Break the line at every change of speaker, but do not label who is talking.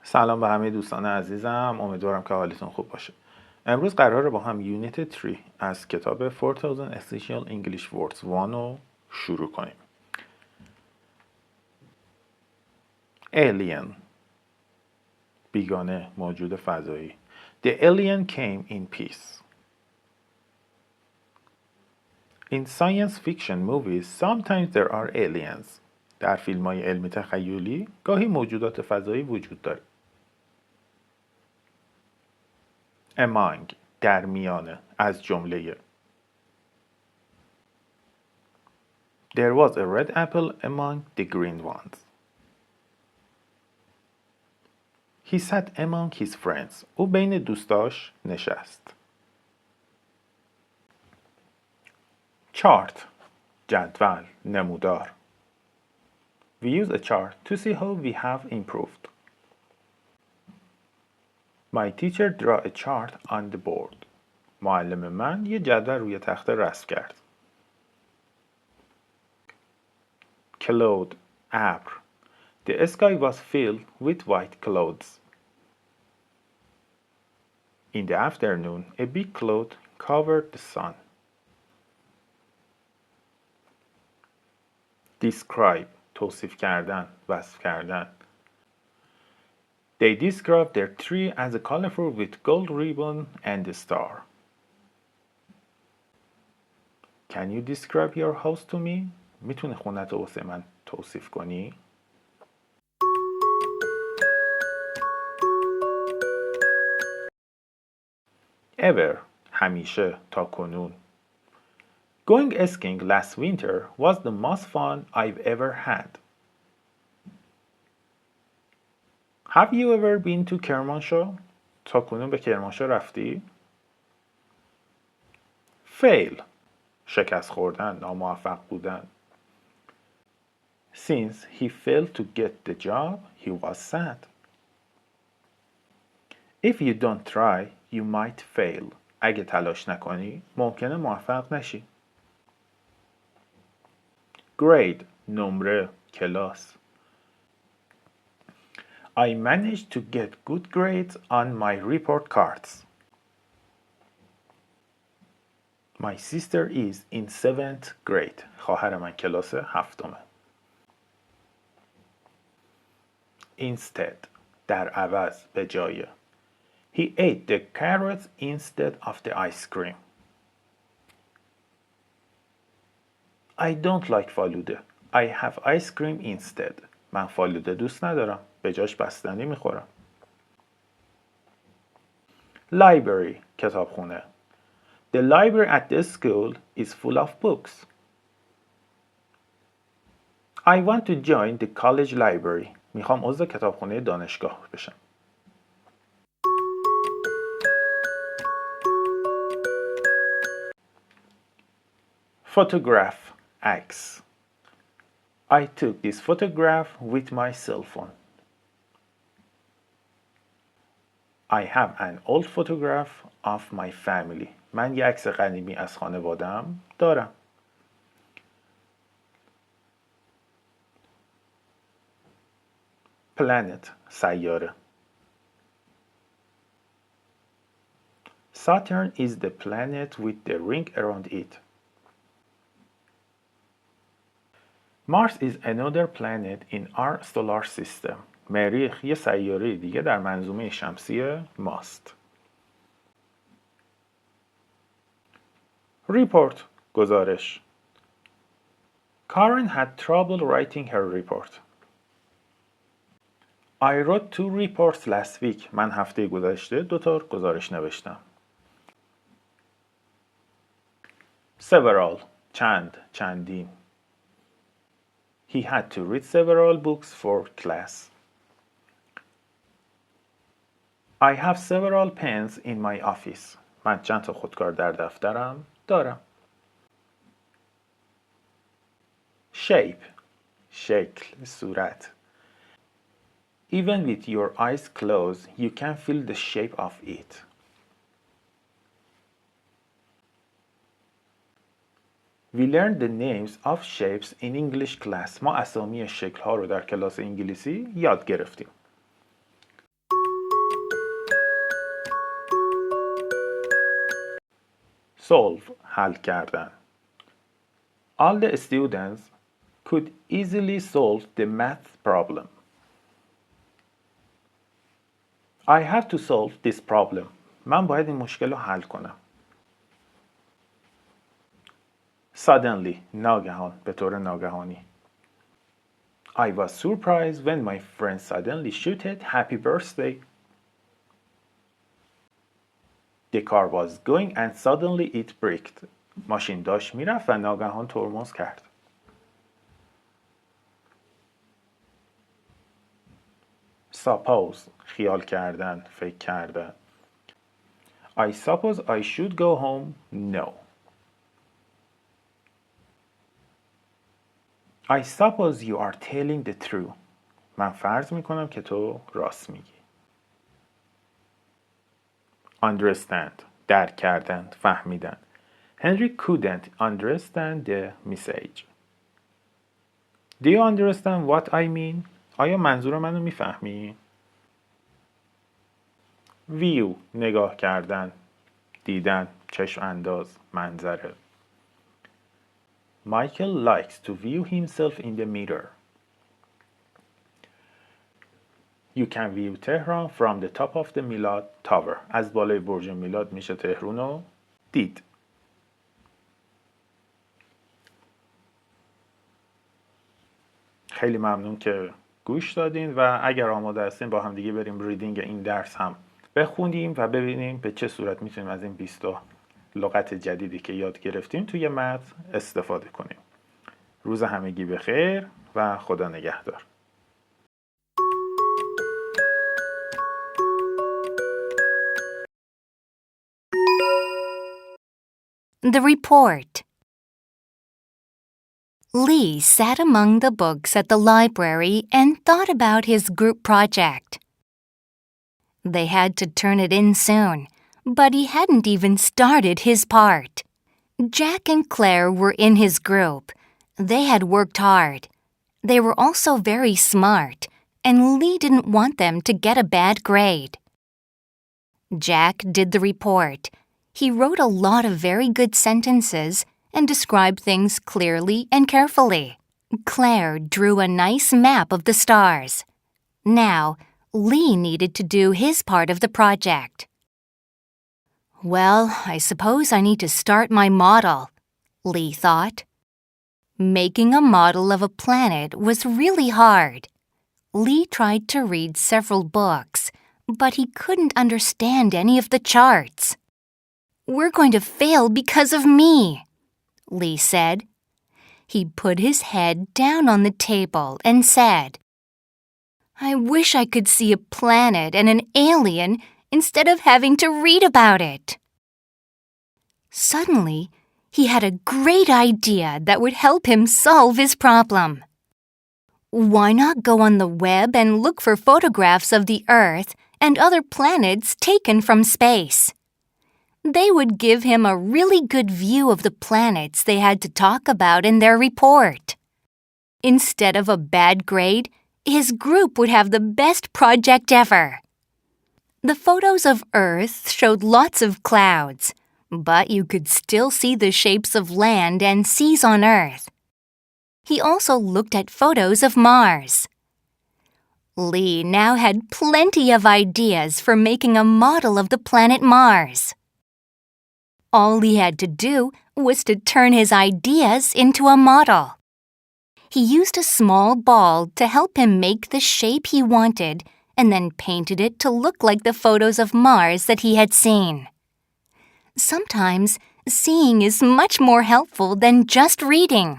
سلام به همه دوستان عزیزم، امیدارم که حالتون خوب باشه. امروز قراره با هم یونیت 3 از کتاب 4000 Essential English Words 1 رو شروع کنیم. Alien، بیگانه، موجود فضایی. The alien came in peace. In science fiction movies, sometimes there are aliens. در فیلم‌های علمی تخیلی گاهی موجودات فضایی وجود داره. Among، در میانه، از جمله. There was a red apple among the green ones. He sat among his friends. او بین دوستاش نشست. Chart، جدول، نمودار. We use a chart to see how we have improved. My teacher drew a chart on the board. معلم من یه جدول روی تخته رسم کرد. Cloud، ابر. The sky was filled with white clouds. In the afternoon, a big cloud covered the sun. Describe، توصیف کردن، وصف کردن. They described their tree as a colorful with gold ribbon and a star. Can you describe your house to me? میتونی خونت رو واسه من توصیف کنی؟ Ever، همیشه، تا کنون. Going skiing last winter was the most fun I've ever had. Have you ever been to کرمانشاه؟ تا کنون به کرمانشاه رفتی؟ Fail، شکست خوردن، ناموفق بودن. Since he failed to get the job, he was sad. If you don't try, you might fail. اگه تلاش نکنی، ممکنه موفق نشی. Grade، نمره، کلاس. I managed to get good grades on my report cards. My sister is in 7th grade. خواهر من کلاس هفتمه. Instead، در عوض، به جای. He ate the carrots instead of the ice cream. I don't like فالوده. I have ice cream instead. من فالوده دوست ندارم. به جاش بستنی میخورم. Library، کتابخونه. The library at the school is full of books. I want to join the college library. میخوام عضو کتابخونه دانشگاه بشم. Photograph، عکس. I took this photograph with my cell phone. I have an old photograph of my family. من یه عکس قدیمی از خانواده‌ام دارم. Planet، سیاره. Saturn is the planet with the ring around it. Mars is another planet in our solar system. مریخ یه سیاره دیگه در منظومه شمسی ماست. Report، گزارش. Karen had trouble writing her report. I wrote 2 reports last week. من هفته گذشته 2 تا گزارش نوشتم. Several، چند، چندین. He had to read several books for class. I have several pens in my office. من چند تا خودکار در دفترم دارم. Shape، شکل، صورت. Even with your eyes closed, you can feel the shape of it. We learned the names of shapes in English class. ما اسامی شکل‌ها رو در کلاس انگلیسی یاد گرفتیم. solve حل کردن. All the students could easily solve the math problem. I have to solve this problem. من باید این مشکل رو حل کنم. Suddenly, ناگهان، به طور ناگهانی. I was surprised when my friend suddenly shouted happy birthday. The car was going and suddenly it braked. ماشین داشت میرفت و ناگهان ترمز کرد. Suppose خیال کردن، فکر کردن. I suppose I should go home. No. I suppose you are telling the truth. من فرض میکنم که تو راست میگی. Understand درک کردن، فهمیدن. Henry couldn't understand the message. Do you understand what I mean? آیا منظور منو میفهمی؟ View نگاه کردن، دیدن، چشم انداز، منظره. Michael likes to view himself in the mirror. You can view Tehran from the top of the Milad Tower. از بالای برج میلاد میشه تهران رو دید. خیلی ممنون که گوش دادین و اگر آماده هستین با هم دیگه بریم ریدینگ این درس هم بخونیم و ببینیم به چه صورت میتونیم از این 20 لغت جدیدی که یاد گرفتیم توی متن استفاده کنیم. روز همگی بخیر و خدا نگهدار.
The report. Lee sat among the books at the library and thought about his group project. They had to turn it in soon, but he hadn't even started his part. Jack and Claire were in his group. They had worked hard. They were also very smart, and Lee didn't want them to get a bad grade. Jack did the report. He wrote a lot of very good sentences and described things clearly and carefully. Claire drew a nice map of the stars. Now, Lee needed to do his part of the project. Well, I suppose I need to start my model, Lee thought. Making a model of a planet was really hard. Lee tried to read several books, but he couldn't understand any of the charts. We're going to fail because of me, Lee said. He put his head down on the table and said, I wish I could see a planet and an alien instead of having to read about it. Suddenly, he had a great idea that would help him solve his problem. Why not go on the web and look for photographs of the Earth and other planets taken from space? They would give him a really good view of the planets they had to talk about in their report. Instead of a bad grade, his group would have the best project ever. The photos of Earth showed lots of clouds, but you could still see the shapes of land and seas on Earth. He also looked at photos of Mars. Lee now had plenty of ideas for making a model of the planet Mars. All he had to do was to turn his ideas into a model. He used a small ball to help him make the shape he wanted and then painted it to look like the photos of Mars that he had seen. Sometimes, seeing is much more helpful than just reading.